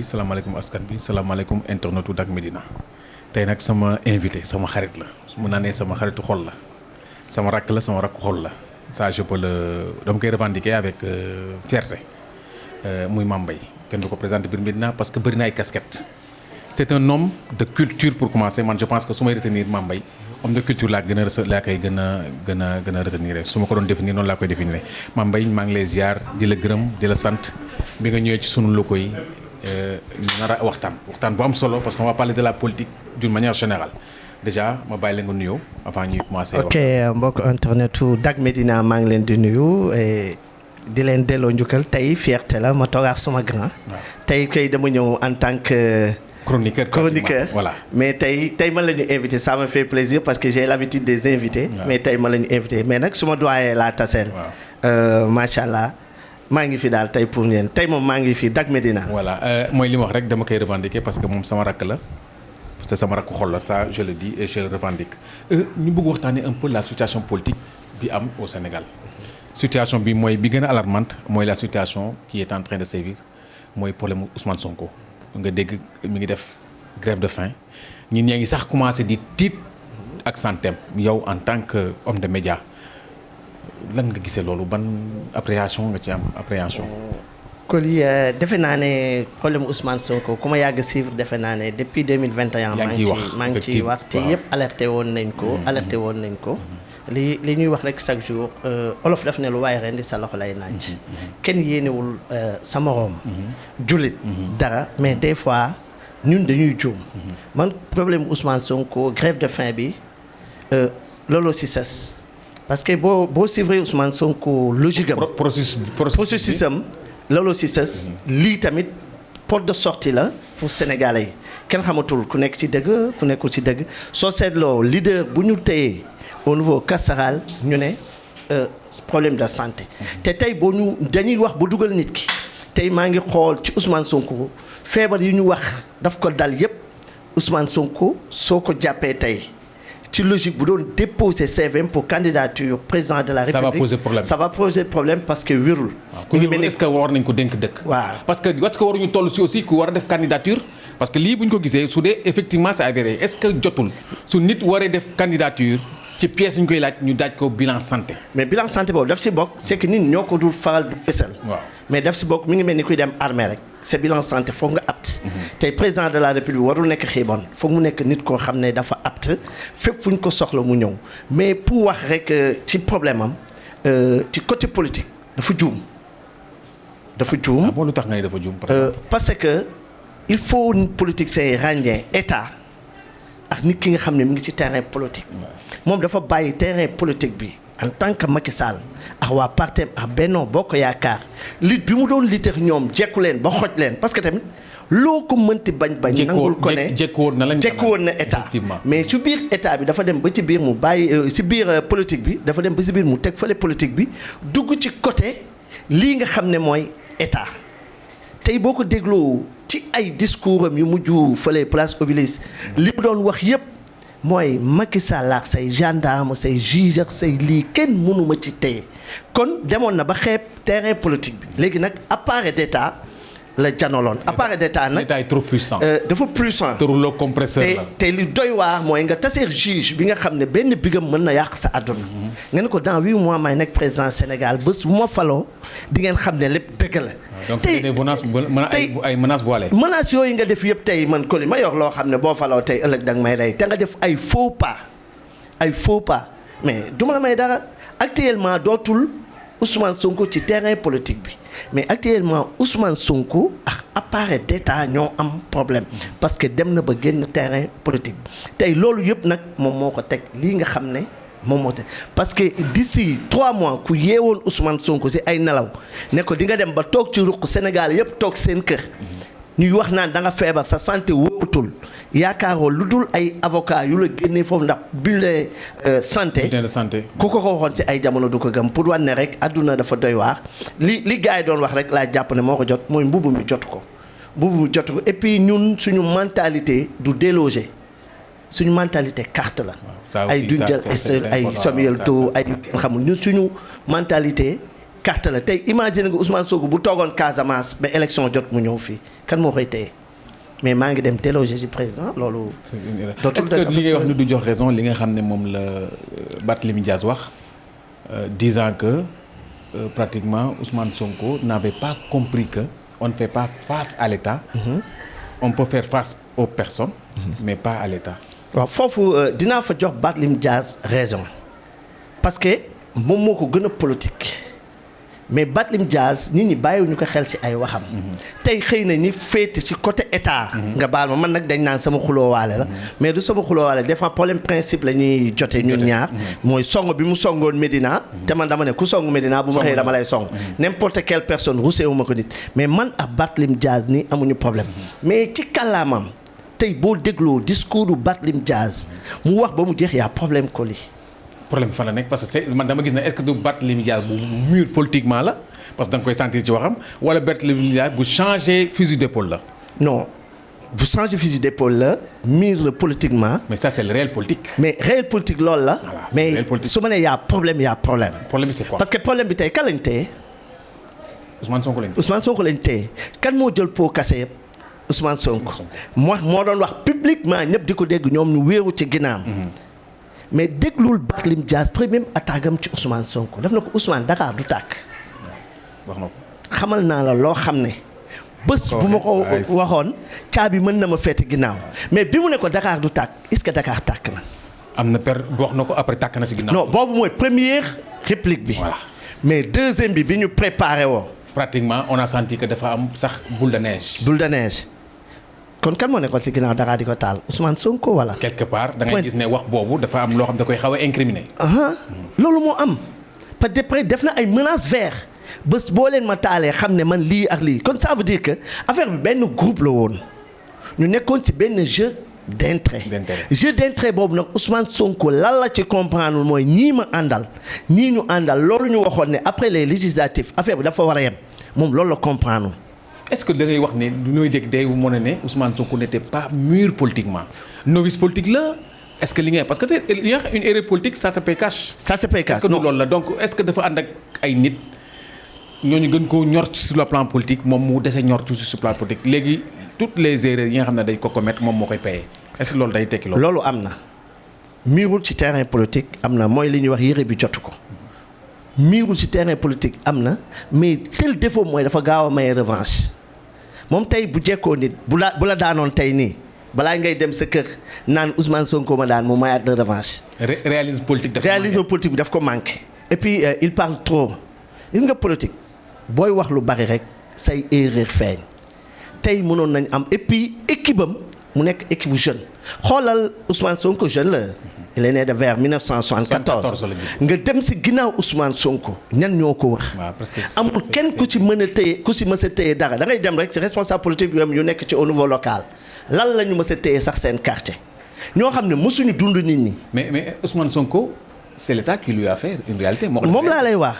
salaamaaleykum askan bi salaamaaleykum internetu Dak Médina tey nag sama invité sama xarit la mun naa ne sama xaritu xol la sama rakk la sama rakku xol la ça je peux le dama koy revendiquer avec fierté muy Mame Mbaye kenn du ko présenté biir Médina parce que bëri na ay casquettes c'est un homme de culture pour commencer man je pense que su may retenir Mame Mbaye homme de culture laa koy gën a retenir su ma ko doon définir noonu laa koy définir Mame Mbaye maa ngi lay ziar di la gërëm di la sant bi nga ñëwee ci sunu locaux yi nar a waxtaan bu am solo parce qu'on va parler de la politique d'une manière générale déjà ma bàyyi la nga nuyoo avant ñuy commencer. ok mbokk internetu Dak Médina maa ngi leen di nuyu di leen delloo njukkal tey fierté la ma toogaat suma grand. tey kay dama ñëw en tant que. chroniqueur voilà. mais tey man la ñu invité ça me fait plaisir parce que j'ai l'habitude des invités. mais tey man la ñu invité mais nag suma doyen laa taseel. macha allah. maa ngi fi daal tey pour ngeen tey moom maa ngi fi Dak Médina. voilà mooy li ma wax rek dama koy revendiquer parce que moom sama rakk la parce que sama rakku xol la ça je le dis et je le revendique ñu bëgg waxtaanee un peu la situation politique bi am au Sénégal situation bi mooy bi gën a alarmante mooy la situation qui est en train de sévir mooy problème Ousmane Sonko nga dégg mi ngi def grève de faim ñun ñaa ngi sax commencé di tiit ak santem yow en tant que homme de média lan nga gisee loolu ban appréhension nga ci am appréhension. Koli defe naa ne problème Ousmane Sonko ku ma yàgg suivre defe naa ne depuis 2021. maa ngi ciy wax te yëpp alerté woon nañ ko. li ñuy wax rek chaque jour olof daf ne lu waaye ren di sa loxo lay naaj. kenn yéenewul sa moroom. jullit dara mais des fois ñun dañuy juum. man problème Ousmane Sonko grève de faim bi looloo si sës. parce que boo suivre Ousmane Sonko logique am. processus am looloo si sës. lii tamit porte de sortie la pour Sénégalais yi kenn xamatul ku nekk ci dëgg ku nekkul ci dëgg soo seetloo leader bu ñu téye au niveau carcéral ñu ne problème de santé. te tey dañuy wax bu dugal nit ki tey maa ngi xool ci Ousmane Sonko feebar yi ñu wax daf ko dal yépp Ousmane Sonko soo ko jàppee tey. ci logique bu doon déposer CVM pour candidature président de la République. ça va poser problème parce que wérul. est-ce que war nañ ko dénk dëkk. waaw parce que waruñu toll si aussi ku war a def candidature parce que lii bu ñu ko gisee su dee effectivement c'est avéré est-ce que jotul su nit waree def candidature ci pièce ñu koy laaj ñu daaj ko bilan santé. mais bilan santé boobu daf si bokk c'est que nit ñoo ko dul faral di fësal. waaw mais daf si bokk mi ngi mel ni kuy dem armée rek c'est bilan santé foog nga apte. tey président de la République warul nekk xiibon foog mu nekk nit koo xam ne dafa apte fépp fu ñu ko soxla mu ñëw mais pour wax rek ci problème am ci côté politique dafa juum. ah bon lu tax nga ne dafa juum. parce que il faut politique c'est ràññee état ak nit ki nga xam ne mu ngi ci terrain politique. moom dafa bàyyi terrain politique bi en tant que Macky Sall ak waa partem ak Benno Bokk Yaakaar lit bi mu doon litex ñoom jekku leen ba xoj leen parce que tamit loo ko mënti bañ nangul ko ne jekku woon na état mais su biir état bi dafa dem ba ci biir mu bàyyi si biir politique bi dafa dem ba si biir mu teg fële politique bi dugg ci côté lii nga xam ne mooy état tey boo ko dégloo ci ay discours am yu mujj fële place Obélisque li mu doon wax yépp mooy Macky Sall ak say gendarme say juge ak say lii kenn mënuma ci téye kon demoon na ba xeeb terrain politique bi léegi nag appareil d'état la janoloon appareil d'état nag l'état est trop puissant. dafa puissant te rouleau compresseur la te li doy waar mooy nga taseer juge bi nga xam ne benn bigam mën na yàq sa àdduna. nga ne ko dans 8 mois may nekk président Sénégal bés bu ma faloo di ngeen xam ne lépp dëgg la. donc c'est des menaces voilées. menaces yooyu nga def yëpp tey man Coly ma yor loo xam ne boo faloo tey ëllëg danga may rey te nga def ay faux pas mais du ma la may dara actuellement dootul Ousmane Sonko ci terrain politique bi mais actuellement Ousmane Sonko ak appareil d'état ñoo am problème parce que dem na ba génn terrain politique bi tey loolu yëpp nag moom moo ko teg lii nga xam ne moom moo teg parce que d'ici 3 mois ku yeewoon Ousmane Sonko si ay nelaw ne ko di nga dem ba toog ci ruq Sénégal yëpp toog seen kër ñuy wax naan da nga feebar sa santé wóotul yaakaaroo lu dul ay avocat yu la génnee foofu ndax bulletin de santé ku ko waxoon ci ay jamono du ko gëm pour wane ne rek adduna dafa doy waar li gars yi doon wax rek laa jàpp ne moo ko jot mooy mbubu mi jotu ko et puis ñun suñu mentalité du déloger suñu mentalité carte la ay duñ jël ay Samuel Doe ay xamul ñun suñu mentalité carte la tey imagine nga Ousmane Sonko bu toogoon Casamance ba élection jot mu ñëw fii kan moo koy téye mais maa ngi dem déloger ci président loolu. c'est une erreur. Est-ce que li ngay wax ni du jox raison li nga xam ne moom la Barthélémy Dias wax disant que pratiquement Ousmane Sonko n'avait pas compris que on ne fait pas face à l'État. On peut faire face aux personnes. Mais pas à l'État. waaw foofu dinaa fa jox Barthélémy Dias raison parce que moom moo ko gën a politique. mais Barthélémy Dias nit ñi bàyyiwuñu ko xel ci ay waxam. tey xëy na ñi féete ci côté état. nga baal ma man nag dañ naan sama xuloowaale la. mais du sama xuloowaale des fois problème principe la ñuy jotee ñun ñaar. mooy song bi mu songoon Médina. te man dama ne ku song Médina bu ma xëyee dama lay song. n'importe quelle personne ruseewu ma ko nit mais man ak Barthélémy Dias ni amuñu problème. mais ci kàllaamam tey boo dégloo discours du Barthélémy Dias mu wax ba mu jeex yaa problème ko lii. problème fan la nekk parce que man dama gis ne est-ce que du Barthélémy Dias bu mûr politiquement la parce que da nga koy sentir ci waxam wala Barthélémy Dias bu changer fusil d'épaule la. non bu changer fusil d'épaule la mûr la politiquement. mais ça c'est le réel politique. mais réel politique loolu la. Voilà, mais su ma nee y a problème y a problème. problème bi c'est quoi. parce que problème bi tey kan lañ téye. Ousmane Sonko lañ téye. Ousmane Sonko lañ téye kan moo jël pot cassé yëpp Ousmane Sonko. moo doon wax publiquement ñëpp di ko dégg ñoom ñu wéeru ci ginnaam. mais déglul Barthélémy Dias premier attaque am ci Ousmane Sonko def na ko Ousmane Dakar du tàkk. wax na ko. xamal naa la loo xam ne. bés bu ma ko waxoon caabi mën na ma feete ginnaaw mais bi mu ne ko Dakar du tàkk est-ce que Dakar tàkk na. am na per wax na ko après tàkk na si ginnaaw. non boobu mooy première réplique bi. voilà mais deuxième bi ñu préparé woo. pratiquement on a senti que dafa am sax boule de neige. boule de neige. kon kan moo nekkoon ci ginnaaw Dakar di ko taal Ousmane Sonko wala. quelque part da ngay gis ne wax boobu dafa am loo xam da koy xaw a incriminé. loolu moo am parce que après def na ay menaces vertes bés boo leen ma taalee xam ne man lii ak lii kon ça veut dire que affaire bi benn groupe la woon ñu nekkoon ci benn jeu d'intérêt. jeu d'intérêt boobu nag Ousmane Sonko lan la ci comprendre mooy ñii ma àndal ñii ñu àndal loolu ñu waxoon ne après les législatives affaire bi dafa war a yem moom loolu la comprendre. est-ce que da ngay wax ne lu ñuy dégg day mën ne Ousmane Sonko n'était pas mûr politiquement novice politique la est-ce que li ngay parce que il y a une erreur politique ça se paye cash. ça se paye cash est-ce que loolu la donc est-ce que dafa ànd ak ay nit ñooñu gën koo ñor sur le plan politique moom mu dese ñor toujours sur le plan politique léegi toutes les erreurs yi nga xam ne dañ ko commettre moom moo koy paye est-ce que loolu day tekki loolu. loolu am na miirul ci terrain politique am na mooy li ñuy wax yére bi jotu ko miirul ci terrain politique am na mais seul défaut mooy dafa gaaw a maye revanche. moom tey bu jekkoo nit bu la daanoon tey nii balaa ngay dem sa kër naan Ousmane Sonko ma daan mu mayaat de revanche. réalisme politique bi daf ko manqué. et puis il parle trop gis nga politique booy wax lu bari rek say erreur feeñ tey mënoon nañ am et puis équipe am mu nekk équipe jeune xoolal Ousmane Sonko jeune la. il est né de vers 1974 nga dem si ginnaaw Ousmane Sonko ñan ñoo ko wax. amul kenn ku ci mën a téye ku si mës a téye dara da ngay dem rek si responsable politique bi yu nekk ci au niveau local lan la ñu mës a téye sax seen quartier ñoo xam ne mësuñu dund nit ñi. mais Ousmane Sonko c'est l'État qui lui a fait une réalité. moom laa lay wax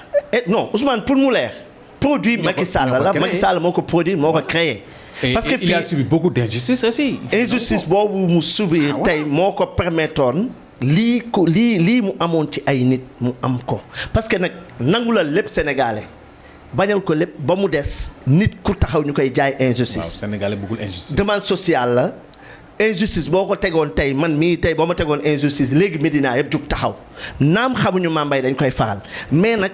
non Ousmane pour mu leer. produit Macky Sall la Macky Sall moo ko produit moo ko créé. parce que il a subi beaucoup d'injustice aussi. injustice boobu mu subir tey moo ko permettoon. lii mu amoon ci ay nit mu am ko parce que nag nangu la lépp sénégalais bañal ko lépp ba mu des nit ku taxaw ñu koy jaay injustice. waaw sénégalais bëggul injustice. demande sociale la injustice boo ko tegoon tey man mii tey boo ma tegoon injustice léegi Médina yëpp jug taxaw naam xamuñu Mambay dañ koy faral mais nag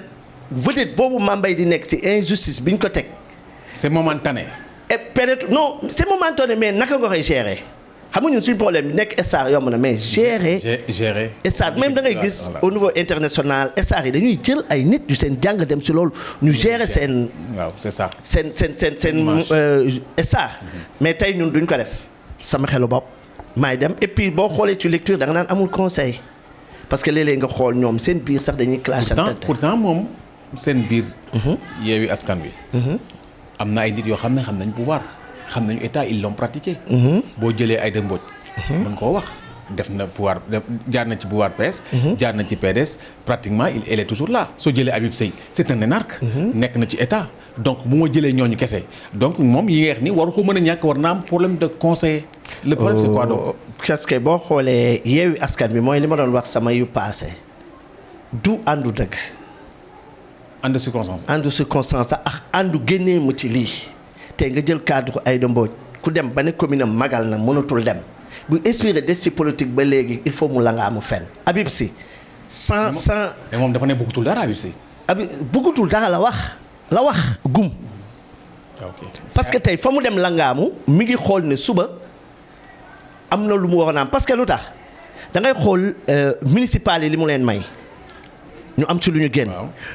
vedette boobu Mambay di nekk ci injustice bi ñu ko teg. c'est momentané. et peut-être non c'est momentané mais naka nga koy gérer. xam nga ñun suñu problème bi nekk SR yomb na mais gérer SR même da ngay gis au niveau international SR yi dañuy jël ay nit yu seen jàng dem si loolu ñu gérer seen. waaw c'est ça. seen SR. mais tey ñun duñ ko def sama xelu bopp maay dem et puis boo xoolee ci lecture da nga naan amul conseil parce que léeg-léeg nga xool ñoom seen biir sax dañuy clash. pourtant moom seen biir. Yewwi Askan Wi. am na ay nit yoo xam ne xam nañ pouvoir. xam nañu état ils l'ont pratiqué. boo jëlee Aïda Mbodj. mën koo wax def na pouvoir jaar na ci pouvoir PS. jaar na ci PDS pratiquement elle est toujours là soo jëlee Habib Seye c'est un énarque. nekk na ci état donc bu ma jëlee ñooñu kese donc moom yi nga wax ni waru ko mën a ñàkk war na am problème de conseil. le problème c'est quoi donc. parce que boo xoolee Yewwi Askan Wi mooy li ma doon wax sama yu passé du àndu dëgg. àndu circonstance. àndu circonstance ak àndu génnee mu ci lii. tey nga jël cadre Aïda Mbodj ku dem ba ne commune am magal na mënatul dem bu inspiré des ci politique ba léegi il faut mu la nga amu fenn Habib Sy sans mais moom dafa ne bëggatul dara Habib Sy. Habib bëggatul dara la wax gum. parce que tey fa mu dem langaamu mi ngi xool ne suba am na lu mu waroon am parce que lu tax da ngay xool municipal yi li mu leen may ñu am ci lu ñu génn.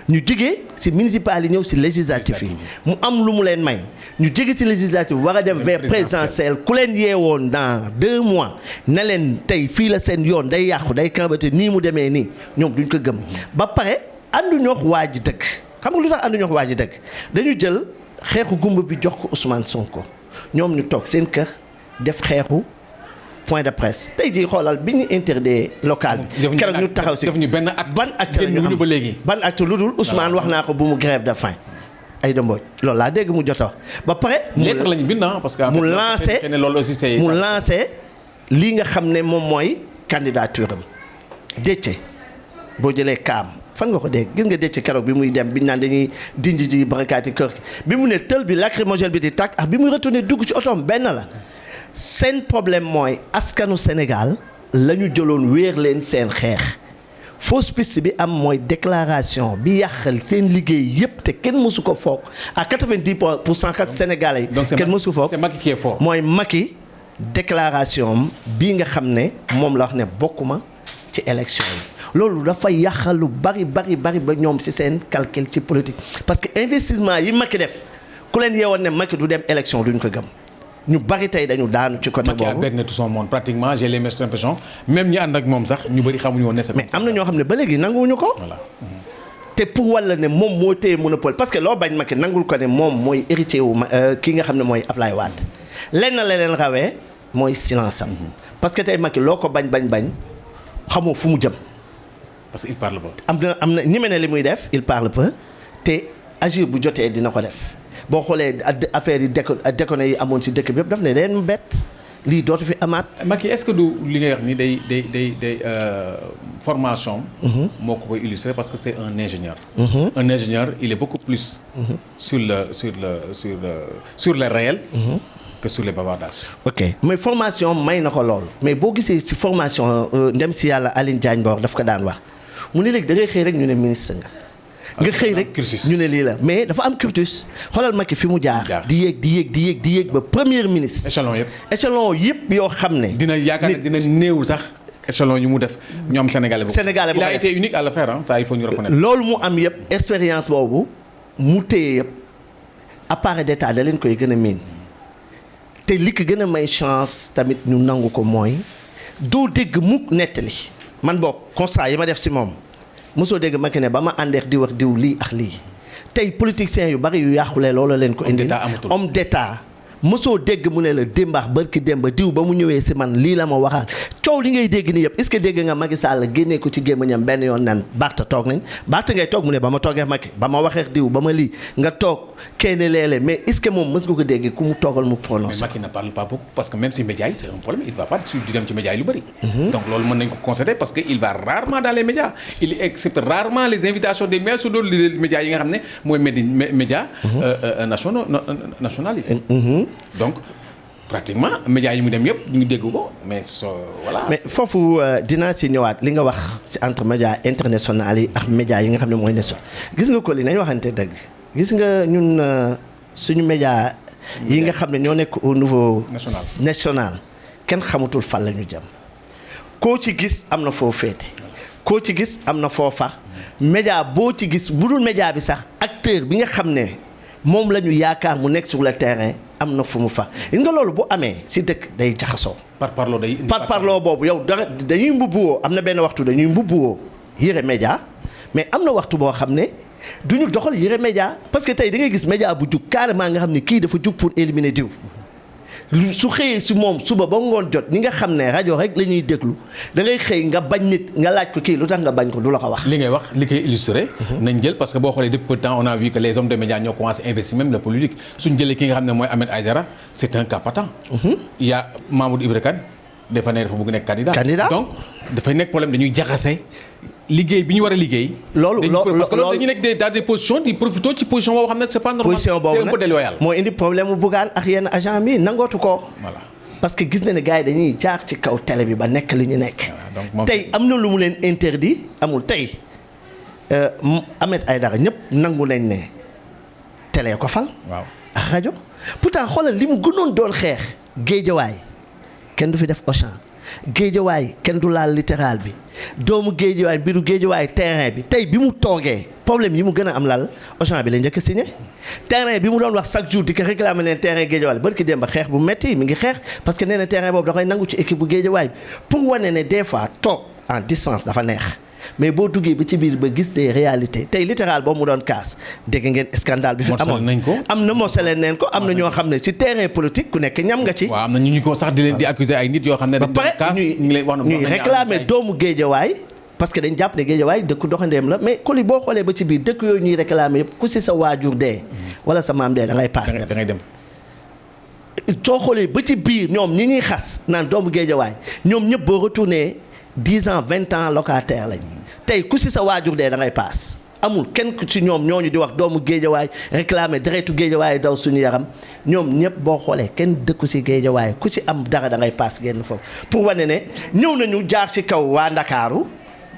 ñu jógee ci municipal yi ñëw ci législatif yi mu am lu mu leen may ñu jóge ci législatif war a dem vers présidentiel ku leen yeewoon dans 2 mois ne leen tey fii la seen yoon day yàqu day karbate nii mu demee nii ñoom duñ ko gëm ba pare ànduñoo wax waa ji dëgg xam nga lu tax ànduñoo wax waa ji dëgg dañu jël xeexu gumba bi jox ko Ousmane Sonko ñoom ñu toog seen kër def xeexu point de presse tey jii xoolal bi ñu interdit local bi keroog ñu taxaw si ban acte la ñu am ban acte lu dul Ousmane wax naa ko bu mu grève de faim Aïda Mbodj loolu laa dégg mu jot a wax ba pare lettre lañu bind parce que mu lancé lii nga xam ne moom mooy candidature am Déthié boo jëlee kaam fan nga ko dégg gis nga Déthié keroog bi muy dem bi ñu naan dañuy dindi ji barakaati kër bi mu ne tël bi lacrymogène bi di tàkk ak bi muy retourné dugg ci otoom benn la seen problème mooy askanu Sénégal la ñu jëloon wéer leen seen xeex fausse piste bi am mooy déclaration bi yàqal seen liggéey yépp te kenn mësu ko foog à 90% kat Sénégalais yi kenn mësu ko foog c'est Macky qui est fort mooy Macky déclaration bii nga xam ne moom la wax ne bokkuma ci élection yi loolu dafa yàqal lu bari ba ñoom ci seen calcul ci politique parce que investissement yi Macky def ku leen yeewoon ne Macky du dem élection duñ ko gëm ñu bari tey dañu daanu ci côté boobu. Macky a berné tout son monde pratiquement j'ai l'impression même ñi ànd ak moom sax ñu bari xamuñu woon ne mais am na ñoo xam ne ba léegi nanguwuñu ko. voilà. te pour walla ne moom moo téye monopole parce que loo bañ Macky nangul ko ne moom mooy héritier wu ki nga xam ne mooy Ablaye Wade lenn la leen rawee mooy silence am. parce que tey Macky loo ko bañ xamoo fu mu jëm. parce que il parle peu. am na ñi mel ne li muy def il parle peu te agir bu jotee dina ko def. boo xoolee affaire yi déconné yi amoon ci dëkk bi yëpp daf ne leen bett lii dootu fi amaat. Macky est-ce que du li ngay wax ni day formation. moo ko koy illustrer parce que c'est un ingénieur. Un ingénieur il est beaucoup plus. sur le réel. que sur les bavardages. ok mais formation may na ko loolu mais boo gisee ci formation ndem ci yàlla Aline Diagne Mbor daf ko daan wax mu ne léegi da ngay xëy rek ñu ne ministre nga xëy rek ñu ne lii la mais dafa am cursus xoolal Macky fi mu jaar di yéeg ba premier ministre échelon yëpp yoo xam ne dina yaakaar ne dina néew sax échelon yu mu def ñoom sénégalais boobu il a été unique à le faire ça il faut ñu reconnaître loolu mu am yëpp expérience boobu mu téye yëpp appareil d'état da leen koy gën a miin te li ko gën a may chance tamit ñu nangu ko mooy doo dégg mukk nettali man boog constat yi ma def ci moom mosoo dégg Macky ne ba ma àndeex di wax diw lii ak lii tey politiciens yu bari yu yàqule loolu leen ko indi homme d'état mosoo dégg mu ne la démbaax barki démba diw ba mu ñëwee ci man lii la ma waxaat coow li ngay dégg ni yëpp est-ce que dégg nga Macky Sall génnee ko ci gémmiñam benn yoon nan Barth toog nañ Barth ngay toog mu ne ba ma toogee Macky ba ma waxee diw ba ma lii nga toog kenn léeg-léeg mais est-ce que moom mës nga ko dégg ku mu toogal mu prononcer. mais Macky ne parle pas beaucoup parce que même si médias yi c'est un problème il va pas di dem ci médias yi lu bari. donc loolu mën nañ ko constater parce que il va rarement dans les médias il accepte rarement les invitations des médias surtout les médias yi nga xam ne mooy médias nationaux yi. donc pratiquement médias yi mu dem yëpp ñu ngi dégg ko mais voilà. mais foofu dinaa ci ñëwaat li nga wax ci entre médias internationaux yi ak médias yi nga xam ne mooy national gis nga ko li nañ waxante dëgg gis nga ñun suñu médias yi nga xam ne ñoo nekk au niveau national kenn xamatul fan la ñu jëm koo ci gis am na foo féete koo ci gis am na foo fax média boo ci gis bu dul média bi sax acteur bi nga xam ne moom la ñu yaakaar mu nekk sur le terrain am na fu mu fa gis nga loolu bu amee ci dëkk day jaxasoo. par parloo boobu yow dañuy mbubbuwoo am na benn waxtu dañuy mbubbuwoo yëre média mais am na waxtu boo xam ne du ñu doxal yëre média parce que tey da ngay gis média bu jug carrément nga xam ne kii dafa jug pour éliminer diw. su xëyee si moom suba ba ngoon jot ñi nga xam ne rajo rek la ñuy déglu da ngay xëy nga bañ nit nga laaj ko kii lu tax nga bañ ko du la ko wax. li ngay wax li koy illustré. nañ jël parce que boo xoolee depuis peu de temps on a vu que les hommes de médias ñoo commencé investir même la politique suñ jëlee ki nga xam ne mooy Ahmed Aïdara c'est un cas patent. Il y a Mamadou Ibra Kane dafa ne dafa bëgg nekk candidat. donc dafay nekk problème dañuy jaxase liggéey bi ñu war a liggéey. parce que loolu dañuy nekk dans des positions di profité ci position boo xam ne c'est pas normal. position boobu c'est un peu déloyal. moo indi problème mu Bougane ak yenn agent bi nangootu ko. voilà parce que gis na ne gars yi dañuy jaar ci kaw télé bi ba nekk li ñu nekk. tey am na lu mu leen interdit amul tey Ahmed Aïdara ñëpp nangu nañ ne télé ko fal. waaw ak rajo pourtant xoolal li mu gënoon doon xeex géejawaay kenn du fi def Auchan géejawaay kenn du laal littéral bi doomu géejawaay mbiru géejawaay terrain bi tey bi mu toogee problème yi mu gën a am lal Auchan bi la njëkk a signé terrain bi mu doon wax chaque jour di ko réclamer ne terrain géejawaay barki dem ba xeex bu metti mi ngi xeex parce que nee na terrain boobu da koy nangu ci équipe bu géejawaay bi pour wane ne des fois toog en distance dafa neex mais boo duggee ba ci biir ba gis des réalités tey littéral boobu mu doon kaas dégg ngeen scandale bi fi amoon am na mosale neen ko am na ñoo xam ne ci terrain politique ku nekk ñam nga ci. waaw am na ñu ko sax di leen di accuser ay nit yoo xam ne. ba pare ñuy réclamer doomu géejawaay parce que dañ jàpp ne géejawaay dëkk doxandeem la mais Coly boo xoolee ba ci biir dëkk yooyu ñuy réclamer yëpp ku si sa waajur dee wala sa maam dee da ngay paas da ngay dem. soo xoolee ba ci biir ñoom ñi ñuy xas naan doomu géejawaay ñoom ñëpp boo retourné 10 ans 20 ans locataire lañ tey ku si sa waajur dee da ngay paas amul kenn ku ci ñoom ñooñu di wax doomu géejawaay réclamer deretu géejawaay daw suñu yaram ñoom ñëpp boo xoolee kenn dëkku si géejawaay ku si am dara da ngay paas génn foofu pour wane ne ñëw nañu jaar ci kaw waa Ndakaaru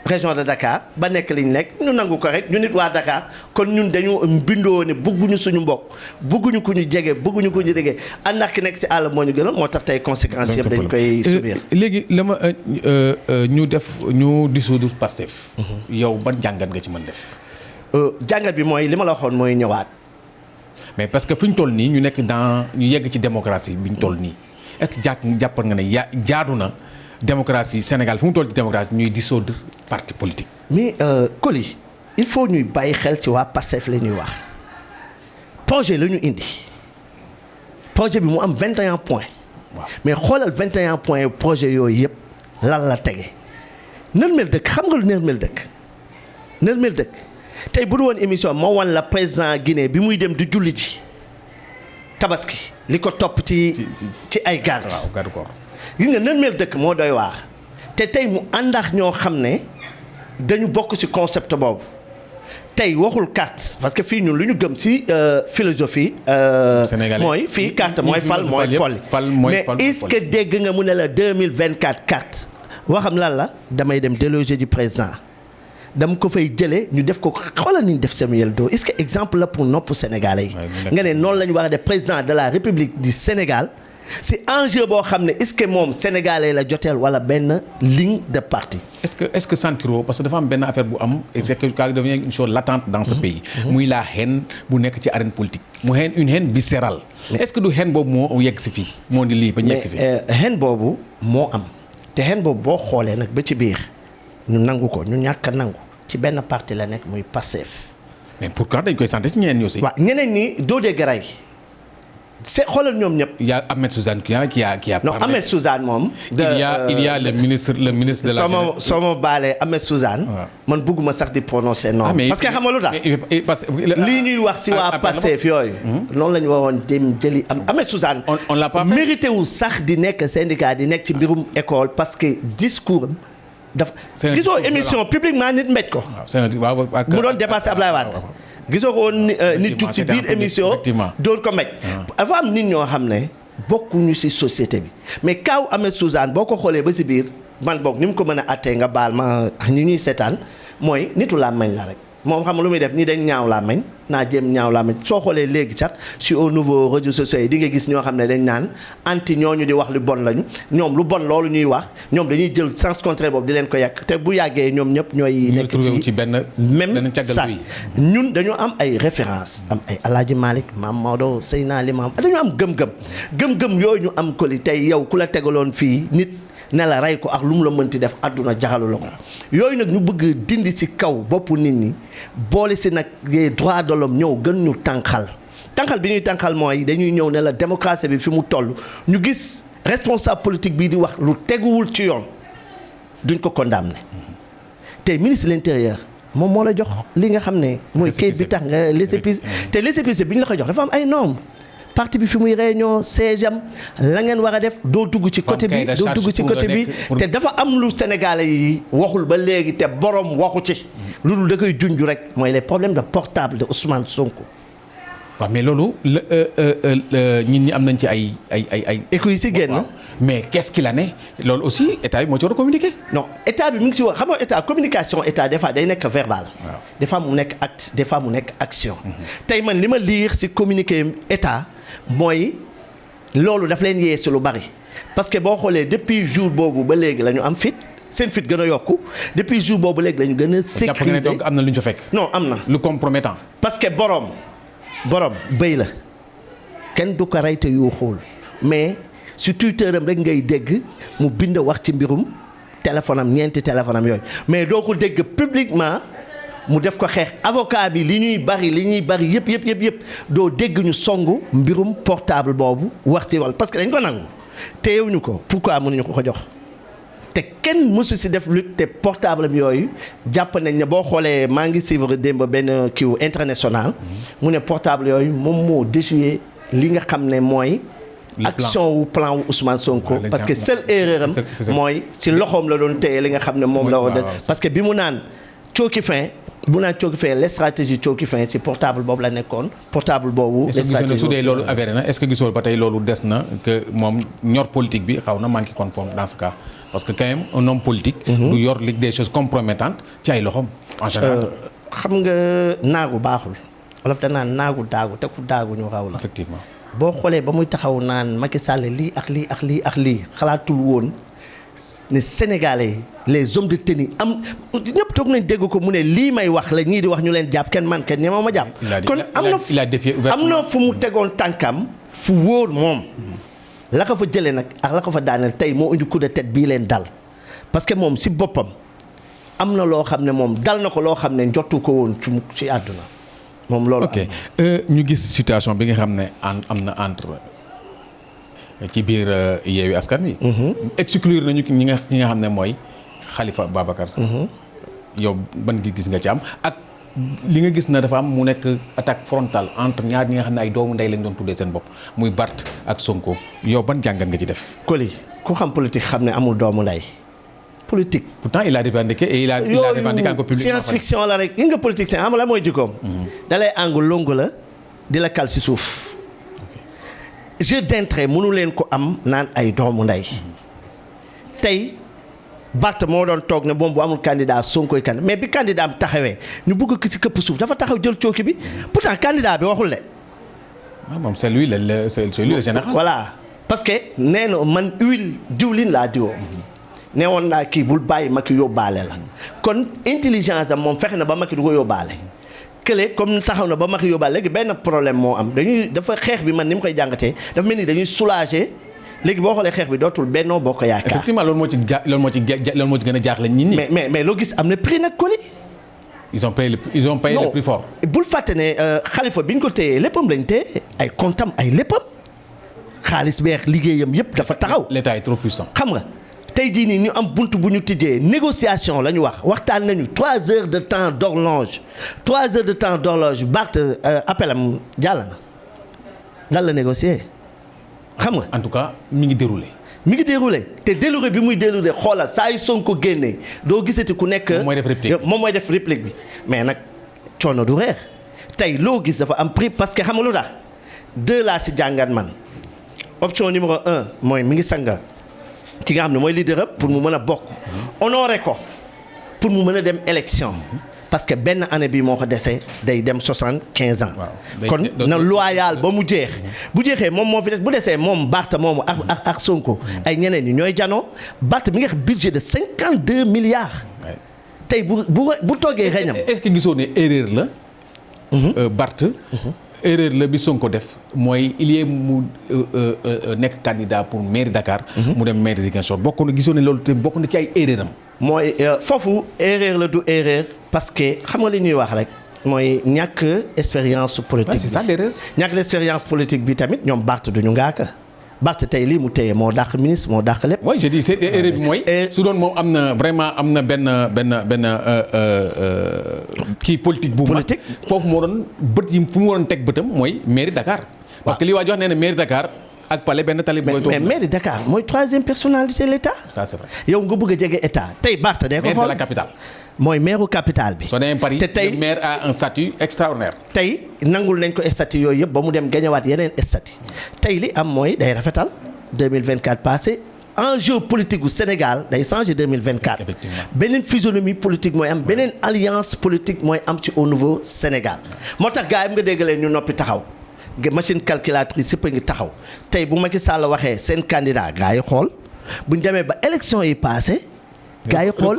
région de Dakar ba nekk liñ nekk ñu nangu ko rek ñu nit waa Dakar kon ñun dañu bindoo ne bëgguñu suñu mbokk bëgguñu ku ñu jege bëgguñu ku ñu jege ànd ak ki nekk si àll moo ñu gënal moo tax tey conséquences yëpp dañ koy subir. léegi la ma ñu dissoudre Pastef. yow ban jàngat nga ci mën def. jàngat bi mooy li ma la waxoon mooy ñëwaat. mais parce que fi ñu toll nii ñu nekk dans ñu yegg ci démocratie bi ñu toll nii est-ce que jàppoon nga ne jaadu na démocratie Sénégal fu mu toll ci démocratie ñuy dissoudre parti politique. mais Coly il faut ñuy bàyyi xel ci waa Pastef la ñuy wax projet la ñu indi projet bi mu am 21 points. waaw mais xoolal 21 points projet yooyu yëpp lan la tege nërmeel dëkk xam nga lu nërmeel dëkk nërmeel dëkk tey bu du woon émission moo wan la président Guinée bi muy dem di julli ji tabaski li ko topp ci ay garde gis nga nërmeel dëkk moo doy waar te tey mu àndax ñoo xam ne dañu bokk ci concept boobu tey waxul carte parce que fii ñun lu ñu gëm ci philosophie mooy fii carte mooy fal mooy folli mais est-ce que dégg nga mu ne la 2024 carte waxam lan la damay dem déloger du président dama ko fay jëlee ñu def ko xoolal ni ñu def Samuel Doe est-ce que exemple la pour nopp Sénégalais yi nga ne noonu la ñu war a def président de la République du Sénégal c'est enjeu boo xam ne est-ce que moom Sénégalais la joteel wala benn ligne de parti. est-ce que sentiro parce que dafa am benn affaire bu am et c'est que ça devient une chose latente dans ce pays. muy la haine bu nekk ci arène politique. mu haine une haine viscérale. est-ce que du haine boobu moo yegg si fii moo di lii ba ñu yegg si fii. haine boobu moo am te haine boobu boo xoolee nag ba ci biir ñu nangu ko ñu ñàkk a nangu ci benn parti la nekk muy Pastef. mais pourquoi dañ koy sant ci ñeneen ñi aussi. waaw ñeneen ñi doo dee garay c'est xoolal ñoom ñëpp. il y a Ahmed Suzanne qui a non parlé. Ahmed Suzanne moom. il y a le ministre de la jeunesse. soo ma baalee Ahmed Suzanne. man bëgguma sax di prononcer non. parce que xam nga lu tax. lii ñuy wax ci waa Pastef yooyu. noonu la ñu waroon dem jëli Ahmed Suzanne. on l'a pas fait mérité wu sax di nekk syndicat di nekk ci mbirum école parce que discours dafa. gisoo émission publiquement nit mbéj ko. mu doon dépassé Ablaye Wade. gisoo ko woon nit jug ci biir émission dóor ko mej dafa am nit ñoo xam ne bokkuñu ci société bi mais kaaw Ahmed Suzanne boo ko xoolee ba ci biir man boog ni mu ko mën a attee nga baal ma ñi ñuy seetaan mooy nitu làmmiñ la rek moom xam nga lu muy def nii dañ ñaaw làmmiñ naa jéem ñaaw làmmiñ soo xoolee léegi sax ci au nouveau réseaux sociaux yi di nga gis ñoo xam ne dañ naan anti ñooñu di wax lu bon lañu ñoom lu bon loolu ñuy wax ñoom dañuy jël sens contraire boobu di leen ko yàq te bu yàggee ñoom ñëpp ñooy nekk ci benn même sax ñun dañoo am ay références am ay Alaaji Malick Maam Maodo Seydina Limam dañoo am gëm-gëm yooyu ñu am ko li tey yow ku la tegaloon fii nit ne la rey ko ak lu mu la mënti def àdduna jaxalu la ko yooyu nag ñu bëgg dindi ci kaw boppu nit ñi boole ci nag les droits de l'homme ñëw gën ñu tànqal bi ñuy tànqal mooy dañuy ñëw ne la démocratie bi fi mu toll ñu gis responsable politique bii di wax lu teguwul ci yoon duñ ko condamné te ministre de l'intérieur moom moo la jox li nga xam ne mooy kayit bi tax nga récépissé te récépissé bi ñu la ko jox dafa am ay normes parti bi fi muy réunion siège am la ngeen war a def doo dugg ci côté bi doo dugg ci côté bi te dafa am lu Sénégalais yi waxul ba léegi te borom waxu ci lu dul da koy junj rek mooy les problèmes de portable de Ousmane Sonko. waaw mais loolu ñit ñi am nañ ci ay écho yi si génn. mais qu'est-ce qu'il en est loolu aussi état bi moo ci war a communiquer. non état bi mu ngi si wax xam nga état communication état des fois day nekk verbal. des fois mu nekk acte des fois mu nekk action. tey man li ma lire si communiqué état mooy loolu daf leen yee si lu bari parce que boo xoolee depuis jour boobu ba léegi la ñu am fit seen fit gën a yokku depuis jour boobu léegi la ñu gën a sécuriser. donc am na lu ñu fa fekk. non am na lu compromettant. parce que borom bëy la kenn du ko rey te yoo xool mais. su Twitter am rek ngay dégg mu bind wax ci mbirum téléphone am ñeenti téléphone am yooyu mais doo ko dégg publiquement mu def ko xeex avocat bi li ñuy bari yëpp doo dégg ñu songu mbirum portable boobu wax ci wàll parce que dañ ko nangu teewuñu ko pourquoi mënuñu ko jox te kenn mësu si def lutte te portable am yooyu jàpp nañ ne boo xoolee maa ngi suivre démb benn kiw international mu ne portable yooyu moom moo déjoué li nga xam ne mooy. action wu plan wu Ousmane Sonko parce que seule erreur am mooy si loxoom la doon téye li nga xam ne moom la war a parce que bi mu naan cooki fin les stratégies cooki fin si portable boobu la nekkoon portable boobu. les stratégies su dee loolu avéré na est-ce que gisoo ba tey loolu des na que moom ñor politique bi xaw na manqué conforme dans ce cas parce que quand même un homme politique. du yor li des choses compromettantes ci ay loxoom. en général xam nga naagu baaxul wolof da naan naagu daagu te ku daagu ñu raw la. effectivement. boo xoolee ba muy taxaw naan Macky Sall lii ak lii xalaatul woon ne Sénégalais les hommes de tenue am ñëpp toog nañ dégg ko mu ne lii may wax la ñii di wax ñu leen jàpp kenn man kenn ñema ma jàpp. kon am na fu mu tegoon tànkam fu wóor moom. la ko fa jëlee nag ak la ko fa daaneel tey moo indi coup de tête bii leen dal parce que moom si boppam am na loo xam ne moom dal na ko loo xam ne njottu ko woon ci àdduna. moom loolu ok ñu gis situation bi nga xam ne am na entre ci biir Yewwi Askan Wi. exclure nañu ñi nga xam ne mooy Khalifa Babacar Sall. yow ban gis nga ci am ak li nga gis na dafa am mu nekk attaque frontale entre ñaar ñi nga xam ne ay doomu ndey lañ doon tuddee seen bopp muy Barth ak Sonko yow ban jàngat nga ci def. Koli ku xam politique xam ne amul doomu ndey. politique. pourtant il a revendiqué et il a revendiqué encore publiquement. science fiction la rek yi nga politique c'est am la mooy jikkoom. dalay àngu longu la di la kal si suuf. jeu d'intérêt mënu leen ko am naan ay doomu ndey. tey Barth moo doon toog ne moom bu amul candidat Sonkoy candidat mais bi candidat am taxawee ñu bëgg ko si këpp suuf dafa taxaw jël cooki bi pourtant candidat bi waxul de. moom c'est lui le général. voilà parce que nee na man huile diwlin laa diwoo. ne woon naa kii bul bàyyi Macky yóbbaale la kon intelligence am moom fexe na ba Macky du ko yóbbaale kële comme taxaw na ba Macky yóbbaale léegi benn problème moo am dafa xeex bi man ni mu koy jàngatee dafa mel ni dañuy soulager léegi boo xoolee xeex bi dootul Benno Bokk Yaakaar. effectivement loolu moo ci gën a jaaxle nit ñi. mais loo gis am na prix nag Koli. ils ont payé le prix fort. bul fàtte ne Khalifa bi ñu ko téyee léppam lañ téye ay comptam ay léppam xaalis beex liggéeyam yëpp dafa taxaw. l'état est trop puissant. xam nga. tey jii nii ñu am bunt bu ñu tijjee négociation la ñu waxtaan nañu 3 heures de temps d'horloge Barth appel am jàll na lan la négocier xam nga. en tout cas mi ngi déroulé te déroulé bi muy déroulé xoolal saa yu Sonko génnee doo gisati ku nekk. moom mooy def réplique bi mais nag coono du reer tey loo gis dafa am prix parce que xam nga lu tax 2 laa si jàngat man option numéro 1 mooy mi ngi sanga ki nga xam ne mooy leader pour mu mën a bokk honoré ko pour mu mën a dem élection parce que benn année bi moo ko dese day dem 75 ans. kon na loyal ba mu jeex bu jeexee moom moo fi des bu desee moom Barth moomu ak Sonko ay ñeneen ñi ñooy janoo Barth mi nga xam budget de 52 milliards. tey bu toogee reñam. est-ce que gisoo ne erreur la. Barth. erreur la bi Sonko def mooy il y mu nekk candidat pour mairie Dakar. mu dem mairie Ziguinchor bokk na gisoo ne loolu te bokk na ci ay erreur am. mooy foofu erreur la du erreur parce que xam nga li ñuy wax rek mooy ñàkk expérience politique bi. c'est ça l'erreur. ñàkk expérience politique bi tamit ñoom Barth duñu ngaaka Barth tey lii mu téye moo dàq ministre moo dàq lépp. oui je dis c'est erreur bi mooy. su doon moom am na vraiment am na benn kii politique bu mag foofu moo doon bët yi fu mu waroon teg bëtam mooy mairie Dakar parce que li waa ji wax nee na mairie Dakar ak palais benn tali bu koy toog. mais mairie Dakar mooy 3e personnalité de l'État. ça c'est vrai. yow nga bëgg a jege état tey Barth de ko xool maire de la capitale. mooy maire capitale bi. soo demee Paris te tey le maire a un statut extraordinaire. tey nangul nañ ko statut yooyu yëpp ba mu dem gañewaat yeneen statut tey li am mooy day rafetal 2024 passé. enjeu politique gu Sénégal day changer 2024. effectivement beneen physionomie politique mooy am beneen alliance politique mooy am ci au niveau Sénégal. moo tax gars yi nga dégg leen ñu noppi taxaw machine calculatrice yëpp a ngi taxaw tey bu Macky Sall waxee seen candidat gars yi xool bu ñu demee ba élection yi passé. gars yi xool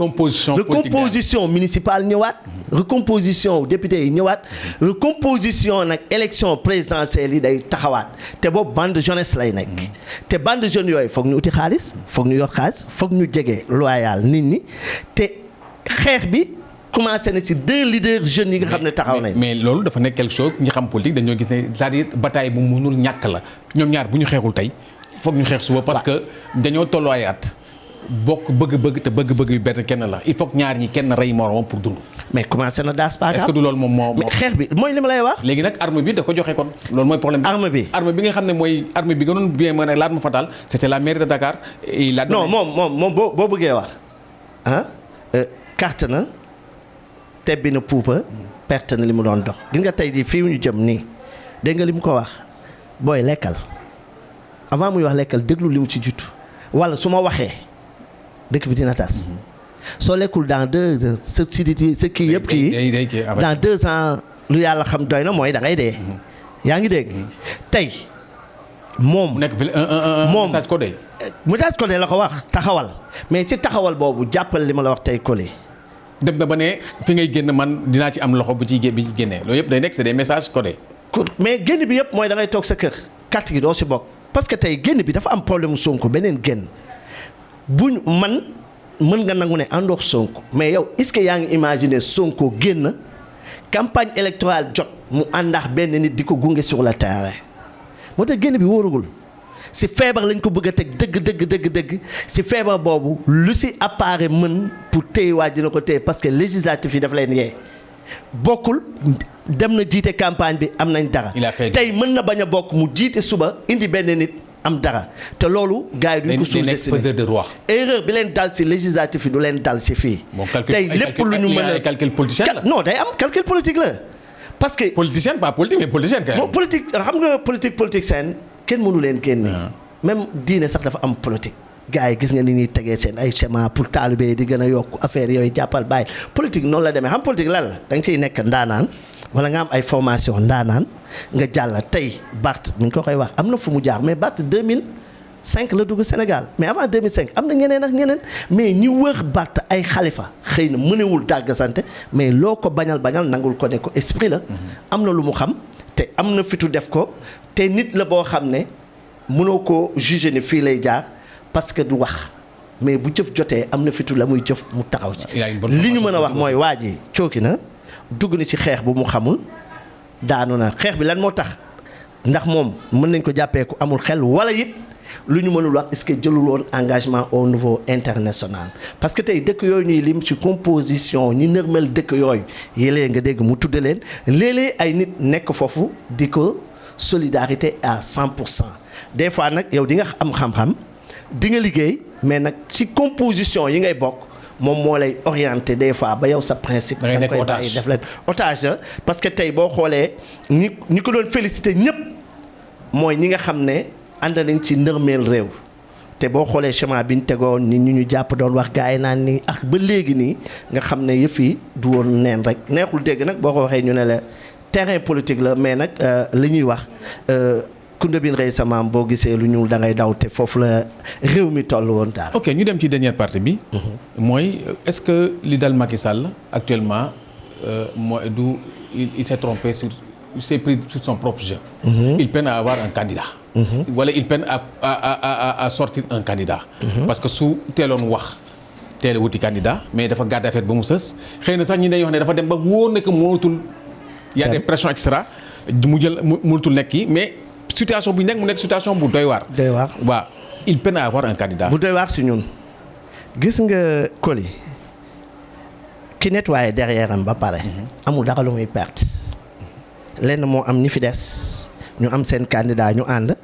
recomposition municipale ñëwaat. recomposition député yi ñëwaat. recomposition nag élection présidentielle yi day taxawaat te boobu bande jeunesse lay nekk. te bande jeunes yooyu foog ñu uti xaalis foog ñu yor xaalis foog ñu jege loyal nit ñi te xeex bi commencé na ci 2 leaders jeunes yi nga xam ne taxaw nañ. mais loolu dafa nekk quelque chose ñi xam politique dañoo gis ne c'est-à-dire bataille bu mënul ñàkk la ñoom ñaar bu ñu xeexul tey foog ñu xeex suba. parce que dañoo tolloo ay at. bokk bëgg-bëgg te bëgg-bëgg yu benn kenn la il faut que ñaar ñi kenn rey moroom pour dund. mais commencé na daas paaka. est-ce que du loolu moom moo. mais xeex bi mooy li ma lay wax. léegi nag arme bi da ko joxe kon loolu mooy problème bi. arme bi nga xam ne mooy arme bi gënoon bien mën a l'arme fatale c'était la mairie de Dakar. et la non moom boo bëggee wax carte na tebbi na puupa perte na li mu doon dox. gis nga tey jii fii ñu jëm nii dégg nga li mu ko wax booy lekkal avant muy wax lekkal déglu li mu ci jutu wala su ma waxee. dëkk bi dina tas soo lekkul dans 2 heures sa kii yëpp kii dans 2 ans lu yàlla xam doy na mooy da ngay dee. yaa ngi dégg tey moom. nekk un message codé. message codé la ko wax taxawal mais ci taxawal boobu jàppal li ma la wax tey collé. dem na ba ne fi ngay génn man dinaa ci am loxo bu ci génnee loolu yëpp day nekk c'est des messages codés. mais génn bi yëpp mooy da ngay toog sa kër carte gi doo si bokk parce que tey génn bi dafa am problème Sonko beneen génn. buñ man mën nga nangu ne àndox Sonko mais yow est-ce que yaa ngi imaginer Sonko génn campagne électorale jot mu àndax benn nit di ko gunge sur le terrain moo tax génn bi wóorugul si feebar lañ ko bëgg a teg dëgg si feebar boobu lu si apparaît mën pour téye waa dina ko téye parce que législatif yi daf leen yee bokkul dem na jiite campagne bi am nañ dara tey mën na bañ a bokk mu jiite suba indi benn nit am dara te loolu gars yi duñ ko sous-estimer erreur bi leen dal ci législatif yi du leen dal ci fii tey lépp lu ñu mën a calcul politicien la non day am calcul politique la parce que politicien pas politique mais politicien quand même politique xam nga politique seen kenn mënu leen génne même diine sax dafa am politique gars yi gis nga ni ñuy tegee seen ay schéma pour taalibe yi di gën a yokk affaire yooyu jàppal bàyyi politique noonu la demee xam politique lan la da nga ciy nekk ndaanaan wala nga am ay formation ndaanaan nga jàll tey Barth mi ngi ko koy wax am na fu mu jaar mais Barth 2005 la dugg Sénégal mais avant 2005 am na ñeneen ak ñeneen mais ñi wër Barth ay xalifa xëy na mënewul dàgg sante mais loo ko bañal nangul ko ne ko esprit la am na lu mu xam te am na fitu def ko te nit la boo xam ne mënoo ko juger ne fii lay jaar parce que du wax mais bu jëf jotee am na fitu la muy jëf mu taxaw ci li ñu mën a wax mooy waa ji cooki na dugg na ci xeex bu mu xamul daanu na xeex bi lan moo tax ndax moom mën nañ ko jàppee ku amul xel wala it lu ñu mënul wax est-ce que jëlul woon engagement au niveau international parce que tey dëkk yooyu ñuy lim ci composition ñi nërmel dëkk yooyu yélee nga dégg mu tudde leen léeg-léeg ay nit nekk foofu di ko solidarité à 100% des fois nag yow di nga am xam-xam di nga liggéey mais nag ci composition yi ngay bokk moom moo lay orienté des fois ba yow sa principe. da koy bàyyi def leen otage la parce que tey boo xoolee ñi ko doon félicité ñëpp mooy ñi nga xam ne ànd nañ ci ndërmeel réew te boo xoolee chemin bi ñu tegoon ni ñu jàpp doon wax gars yi naan ni ak ba léegi nii nga xam ne yëf yi du woon neen rek neexul dégg nag boo ko waxee ñu ne la terrain politique la mais nag li ñuy wax. Kounda bin rey sa maam boo gisee lu ñuul da ngay daw te foofu la réew mi toll woon daal. ok ñu dem ci dernière partie bi. mooy est-ce que li dal Macky Sall actuellement mooy il s'est trompé il s'est pris sur son propre jeu. Il peine à avoir un candidat. wala il peine à sortir un candidat. parce que su teeloon wax teel a wuti candidat mais dafa gàdde affaire ba mu sës xëy na sax ñi dañuy wax ne dafa dem ba wóor na que mënatul. y a des pressions et cetera mu jël mënatul nekk yi mais. situation bu nekk mu nekk situation bu doy waar. doy waar waaw il peine à avoir un candidat. bu doy waar si ñun gis nga Coly ki nettoyé derrière am ba pare. amul dara lu muy perte. lenn moo am ñi fi des ñu am seen candidat ñu ànd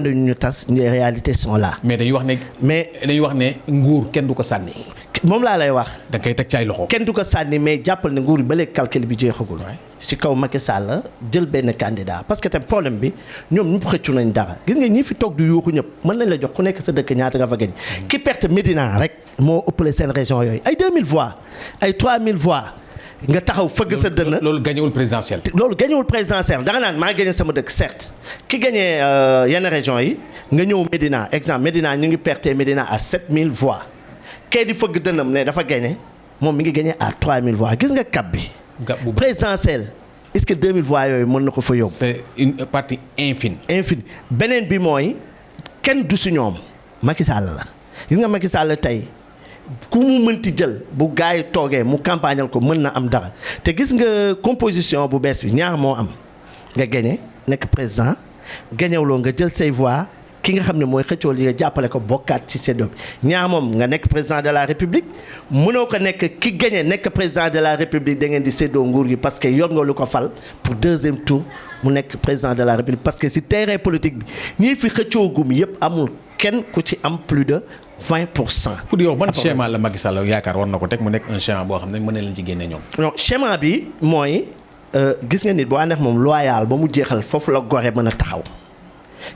ñu tas les réalités sont là. mais dañuy wax ne nguur kenn du ko sànni. moom laa lay wax. da koy teg ci ay loxo. kenn du ko sànni mais jàppal ne nguur yi ba léegi calcul bi jeexagul. si kaw Macky Sall jël benn candidat parce que tam problème bi ñoom ñëpp xëccu nañ dara gis nga ñi fi toog du yuuxu ñëpp mën nañ la jox ku nekk sa dëkk ñaata nga fa gañ. ki perte Médina rek moo ëppale seen région yooyu ay 2000 voix ay 3000 voix. nga taxaw fëgg sa dënn loolu gañewul présidentiel. loolu gañewul présidentiel da nga naan maa gañe sama dëkk certes ki gañee yenn région yi nga ñëw Médina exemple Médina ñu ngi perte Médina à 7000 voix kay di fëgg dënnam ne dafa gañe moom mi ngi gañe à 3000 voix gis nga cap bi. présidentiel est-ce que 2000 voix yooyu mën na ko fa yóbbu. c'est une partie infime. beneen bi mooy kenn du si ñoom Macky Sall la gis nga Macky Sall tey. ku mu mënti jël bu gars yi toogee mu campagnal ko mën na am dara te gis nga composition bu bees bi ñaar moo am nga gagné nekk président gañewuloo nga jël say voix ki nga xam ne mooy xëccoo li nga jàppale ko bokkaat ci séddoo bi ñaar moom nga nekk président de la république mënoo ko nekk ki gagné nekk président de la république da ngeen di séddoo nguur gi parce que yor nga lu ko fal pour deuxième tour mu nekk président de la république parce que si terrain politique bi ñii fi xëccoo gum yëpp amul kenn ku ci am plus de 20%. pour yow ban schéma la Macky Sall yaakaar war na ko teg mu nekk un schéma boo xam ne mën na leen ci génne ñoom. non schéma bi mooy gis nga nit boo ànd ak moom loyal ba mu jeexal foofu la gore mën a taxaw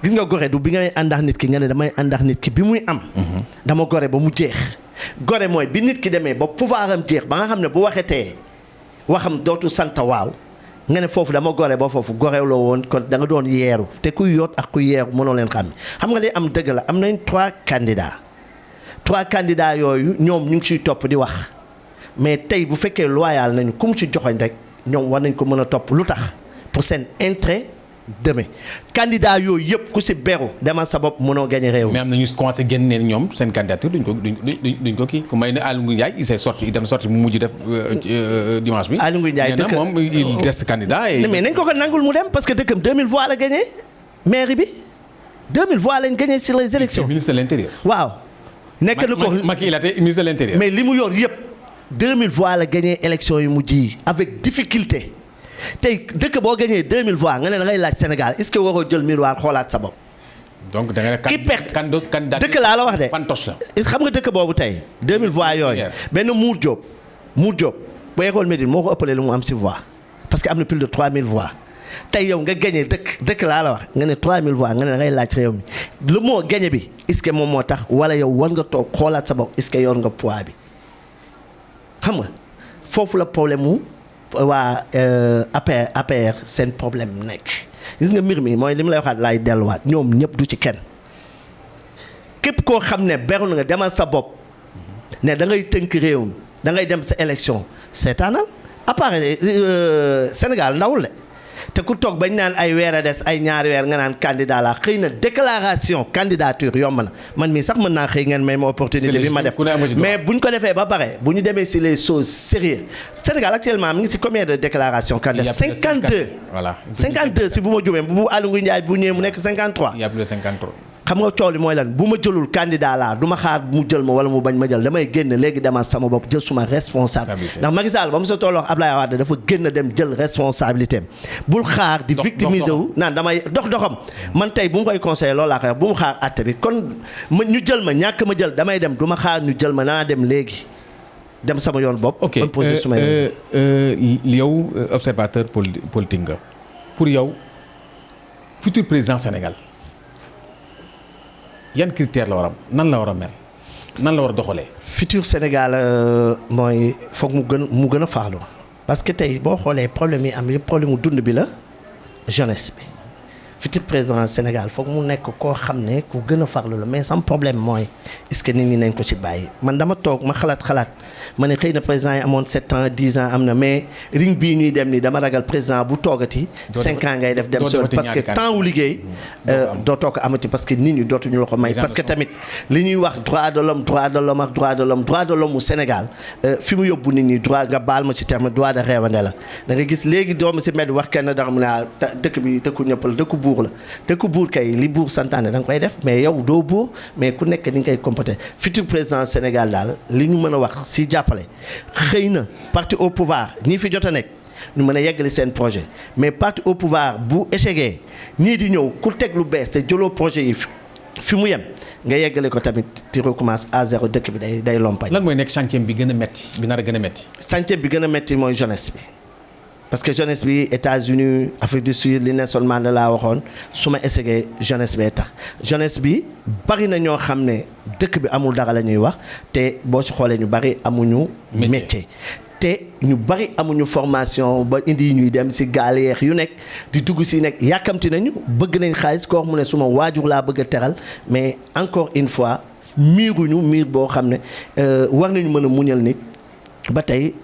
gis nga gore du bi ngay àndax nit ki nga ne damay àndax nit ki bi muy am. dama gore ba mu jeex. gore mooy bi nit ki demee ba pouvoir am jeex ba nga xam ne bu waxetee waxam dootu sant waaw nga ne foofu dama gore ba foofu gorewloo woon kon da nga doon yeeru te kuy yoot ak kuy yeeru mënoo leen xam xam nga li am dëgg la am nañ 3 candidats yooyu ñoom ñu ngi siy topp di wax mais tey bu fekkee loyal nañu ku mu si joxoñ rek ñoom war nañ ko mën a topp lu tax pour seen intérêt demain candidat yooyu yëpp ku si beru demal sa bopp mënoo gagné réew. mais am na ñu commencé génne ñoom seen candidature duñ ko kii ku may ne Aly Ngouille Ndiaye il s'est sorti itam sorti mu mujj def dimanche bi. Aly Ngouille Ndiaye dëkk moom il teste candidat mais nañ ko nangul mu dem parce que dëkkam 2000 voix la gagné mairie bi 2000 voix lañ gagné sur les élections. ministre de l'intérieur. waaw. nekk na ko Macky il a été ministre de l'intérieur. mais li mu yor yëpp 2000 voix la gagné élection yu mujj yi avec difficulté tey dëkk boo gagné 2000 voix nga ne da ngay laaj Sénégal est-ce que waroo jël miroir xoolaat sa bopp. donc da nga ne ki perte candidat dëkk laa la wax de. pantoche la. xam nga dëkk boobu tey 2000 voix yooyu. benn Mour Diop bu école Médine moo ko ëppalee lu mu am si voix parce que am na plus de 3000 voix. tey yow nga gagné dëkk laa la wax nga ne 3000 voix nga ne da ngay laaj réew mi lu moo gagné bi est-ce que moom moo tax wala yow war nga toog xoolaat sa bopp est-ce que yor nga poids bi xam nga foofu la problème mu waa APR seen problème nekk gis nga mbir mi mooy li mu lay waxaat laay delluwaat ñoom ñëpp du ci kenn képp koo xam ne beru nga demal sa bopp ne da ngay tënk réew mi da ngay dem sa élection seetaanal à part Sénégal ndawul de te ku toog bañ naan ay weer a des ay ñaari weer nga naan candidat la xëy na déclaration candidature yomb na man mii sax mën naa xëy ngeen may ma opportunité bi ma def mais buñ ko defee ba pare bu ñu demee si les choses sérieuses Sénégal actuellement mi ngi si combien de déclaration candidat 52 voilà 52 si bu ma jumee bu Aly Ngouille Ndiaye bu ñëwee mu nekk 53 il y a plus de 53 xam nga coow li mooy lan bu ma jëlul candidat laa du ma xaar mu jël ma wala mu bañ ma jël damay génn léegi dama sama bopp jël suma responsabilité ndax Macky Sall ba mu sa tolloo Abdoulaye Wade dafa génn dem jël responsabilité am bul xaar di victimiser wu naan damay doxam man tey bu mu koy conseillé loolu laa koy wax bu mu xaar atte bi kon ñu jël ma ñàkk ma jël damay dem du ma xaar ñu jël ma naa dem léegi dem sama yoon bopp. ok yow observateur politique nga pour yow futur président Sénégal yan critère la war a am nan la war a mel nan la war a doxalee. futur Sénégal mooy foog mu gën a farlu parce que tey boo xoolee problème yi am yëpp problème mu dund bi la jeunesse bi futur président Sénégal foog mu nekk koo xam ne ku gën a farlu la mais sam problème mooy est-ce que nit ñi nañ ko ci bàyyi man dama toog ma xalaat ma ne xëy na président yi amoon 7 ans 10 ans am na mais ring bii ñuy dem nii dama ragal président bu toogati 5 ans ngay def dem sol parce que temps wu liggéey dootoo ko amati parce que nit ñi dootuñu la ko may parce que tamit li ñuy wax droit de l'homme ak droit de l'homme mu Sénégal fi mu yóbbu nit ñi droit nga baal ma ci terme droit de réewande la da nga gis léegi doomu si mbedd wax kenn dara mu ne dëkk bi dëkku ñëpp la dëkku buur la dëkku buur kay li buur santaane da nga koy def mais yow doo buur mais ku nekk ni nga koy comporter futur président Sénégal daal li ñu mën a wax si jàppale xëy na parti au pouvoir ñi fi jot a nekk ñu mën a yeggali seen projet mais parti au pouvoir bu échecgee ñii di ñëw ku teg lu bees te jëloo projet yi fi mu yem nga yeggale ko tamit ti recommence à zéro dëkk bi day lompañ. lan mooy nekk chantier bi gën a metti bi nar a gën a metti. chantier bi gën a metti mooy jeunesse bi parce que jeunesse bi États-Unis Afrique du Sud li Nelson Mandela waxoon su ma essayé jeunesse bee tax jeunesse bi bari na ñoo xam ne dëkk bi amul dara la ñuy wax te boo si xoolee ñu bari amuñu métier. te ñu bari amuñu formation ba indi ñuy dem ci gaal yeex yu nekk di dugg ci nekk yàkkamti nañu bëgg nañ xaalis ko wax mu ne suma waajur laa bëgg a teral mais encore une fois miir boo xam ne war nañu mën a muñal nit ba tey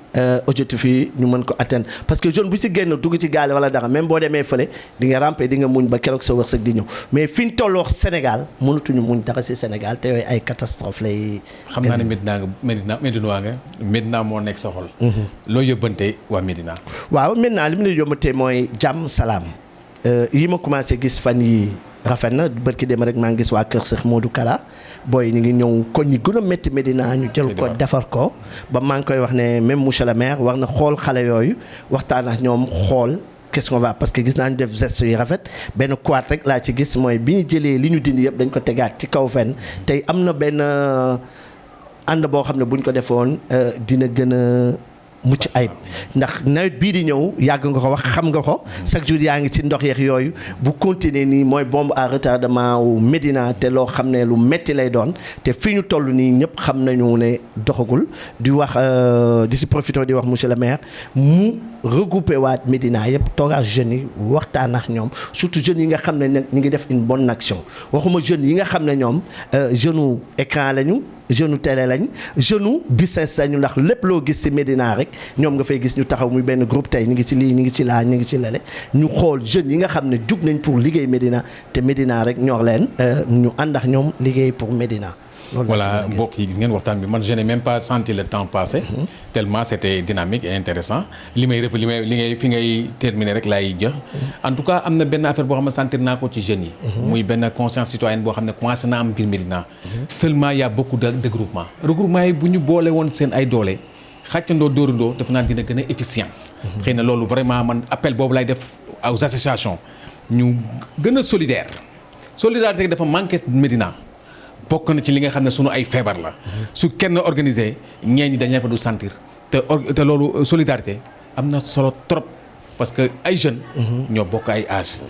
objectif yi ñu mën ko atteindre parce que jeune bu ci génn dugg ci gaal wala dara même boo demee fële di nga ramper di nga muñ ba keroog sa wërsëg di ñëw mais fi ñu tolloo Sénégal mënatuñu muñ dara ci Sénégal te yooyu ay catastrophe lay. xam naa ne Médina moo nekk sa xol. loo yóbbante waa Médina. waaw Médina li mu lay yóbbante mooy jàmm salaam yi ma commencé gis fan yi rafet na bërki dem rek maa ngi gis waa Kër Cheikh Modou Kara booy ñu ngi ñëw koñ ñi gën a métti Médina ñu jël ko defar ko ba maa ngi koy wax ne même monsieur le maire war na xool xale yooyu waxtaan ak ñoom xool qu'est-ce qu'on va parce que gis naa ñu def geste yu rafet benn quart rek laa ci gis mooy bi ñu jëlee li ñu dindi yëpp dañ ko tegaat ci kaw fenn tey am na benn ànd boo xam ne bu ñu ko defoon dina gën a mucc ayib ndax nawet bii di ñëw yàgg nga ko wax xam nga ko chaque jour yaa ngi ci ndox yeex yooyu bu continuer nii mooy bombe à retardement wu Médina te loo xam ne lu metti lay doon te fi ñu toll nii ñëpp xam nañu ne doxagul di wax di si profité di wax monsieur le maire mu regroupé waat Médina yëpp toogaat jeunes yi waxtaan ak ñoom surtout jeunes yi nga xam ne nag ñu ngi def une bonne action waxuma jeunes yi nga xam ne ñoom jeune écran lañu jeune télé lañ jeune business lañu ndax lépp loo gis ci Médina rek ñoom nga fay gis ñu taxaw muy benn groupe tey ñu ngi ci lii ñu ngi ci laa ñu ngi ci lele ñu xool jeunes yi nga xam ne jug nañ pour liggéey Médina te Médina rek ñor leen ñu ànd ak ñoom liggéey pour Médina. Voilà mbokk yi gis ngeen waxtaan bi man je n'ai même pas senti le temps passer tellement c'était dynamique et intéressant li ngay fi ngay terminer rek laay jox en tout cas am na benn affaire boo xam ne sentir naa ko ci jeunes yi muy benn conscience citoyenne boo xam ne commencé na am biir Médina seulement il y a beaucoup de regroupement yi bu ñu boole woon seen ay doole xàccandoo dóorandoo def naa dina gën a efficient xëy na loolu vraiment man appel boobu lay def aux associations ñu gën a solidarité dafa manqué Médina bokk na ci li nga xam ne sunu ay feebar la su kenn organisé ñeen ñi dañ leen fa du sentir te loolu solidarité am na solo trop parce que ay jeunes ñoo bokk ay âge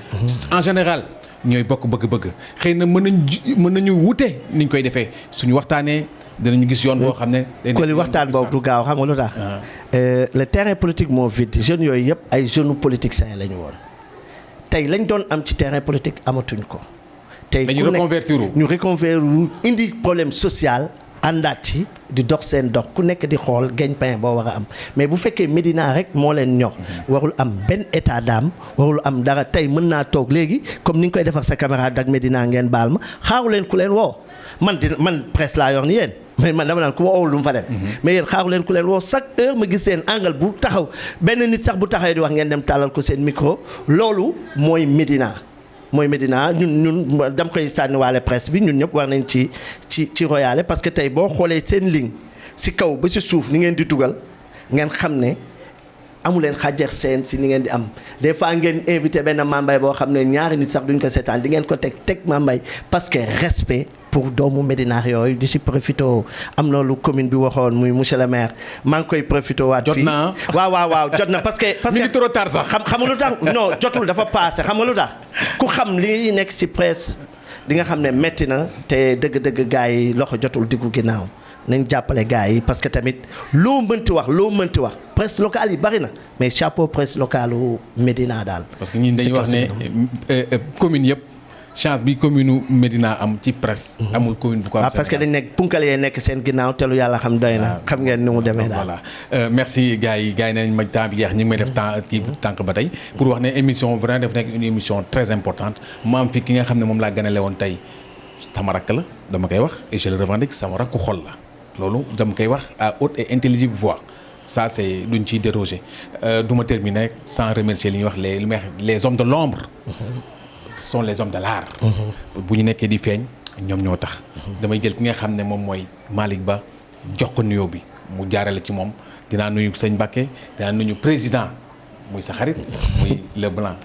en général ñooy bokk bëgg-bëgg xëy na mën nañu wute niñ koy defee suñu waxtaanee danañu gis yoon boo xam ne ko li waxtaan boobu du gaaw xam nga lu tax le terrain politique moo vide jeunes yooyu yëpp ay jeunes politiciens la ñu woon tey lañ doon am ci terrain politique amatuñ ko tey ñu reconvertir indi problème social àndaat ci di dox seen dox ku nekk di xool gagne-pain boo war a am mais bu fekkee Médina rek moo leen ñor warul am benn état d'âme warul am dara tey mën naa toog léegi comme ni nga koy defar sa camarade ak Médina ngeen baal ma xaaru leen ku leen woo man presse laa yor ni yéen mais man dama naan ku ma oowul lu mu fa dem mais yéen xaaru leen ku leen woo chaque heure ma gis seen angle bu taxaw benn nit sax bu taxawee di wax ngeen dem tàllal ko seen micro loolu mooy Médina ñun dam koy sànniwaale presse bi ñun ñëpp war nañ ci royaale parce que tey boo xoolee seen ligne si kaw ba si suuf ni ngeen di dugal ngeen xam ne amuleen xàjjar seen si ni ngeen di am des fois ngeen invité benn mambay boo xam ne ñaari nit sax duñ ko seetaan di ngeen ko teg mambay parce que respect pour doomu Médina yooyu di si profité am na lu commune bi waxoon muy monsieur le maire maa ngi koy profité waat fii waaw jot na parce que mi ngi trop tard sax xam nga lu tax non jotul dafa passé xam nga lu tax ku xam li nekk si presse di nga xam ne metti na te dëgg-dëgg gars yi loxo jotul diggu ginnaaw nañ jàppale gars yi parce que tamit loo mënti wax presse locale yi bari na mais chapeau presse locale u Médina daal parce que ñun dañuy wax ne commune yëpp chance bi commune Médina am ci presse amul commune bu ko am parce que dañ nekk punkal yee nekk seen ginnaaw te lu yàlla xam doy na xam ngeen ni mu demee daal voilà merci gars yi nañ ma temps bi jeex ñu ngi may def temps kii tànk ba tey pour wax ne émission vraiment daf nekk une émission très importante ma am fi ki nga xam ne moom laa ganale woon tey sama rakk la dama koy wax et je le revendique sama rakku xol la loolu dama koy wax à haute et intelligible voix ça c'est duñ ciy déroger du ma terminer sans remercier li ñuy wax les hommes de l'ombre sont les hommes de l'art bu ñu nekkee di feeñ ñoom ñoo tax damay jël ki nga xam ne moom mooy Malick Ba jox ko nuyoo bi mu jaarale ci moom dinaa nuyu sëñ Mbacké dinaa nuyu président muy sa xarit muy le blanc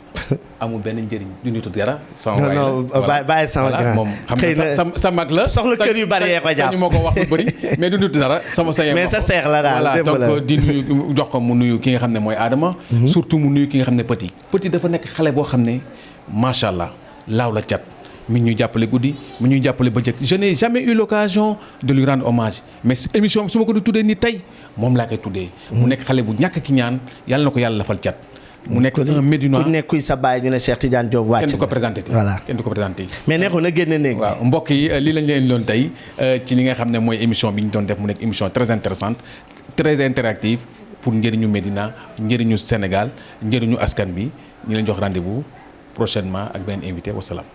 amul benn njëriñ du nitu dara. non bàyyi sama grand moom xam nga sa mag la. soxla kër yu bari yee ko jàpp sañu ma ko wax lu bëri mais du nitu dara sama sa. mais sa seex la daal voilà donc di nuyu jox ko mu nuyu ki nga xam ne mooy Adama. surtout mu nuyu ki nga xam ne Petit dafa nekk xale boo xam ne macha allah laaw la cat. mi ñu jàppale guddi mi ñu jàppale bëccëg je n'ai jamais eu l'occasion de lui rendre hommage mais émission su ma ko di tuddee nii tey moom laa koy tuddee. mu nekk xale bu ñàkk ki ñaan yàlla na ko yàlla lafal cat. mu nekk un Médinois ku nekk kuy sa baay ñu ne Cheikh Tidiane Diop wàcc na kenn du ko présenté voilà kenn du ko présenté. mais neexoon na génne néeg. waaw mbokk yi lii lañ leen loon tey ci li nga xam ne mooy émission bi ñu doon def mu nekk émission très intéressante très interactive pour njëriñu Médina njëriñu Sénégal njëriñu askan bi ñu leen jox rendez-vous prochainement ak benn invité wasalaam.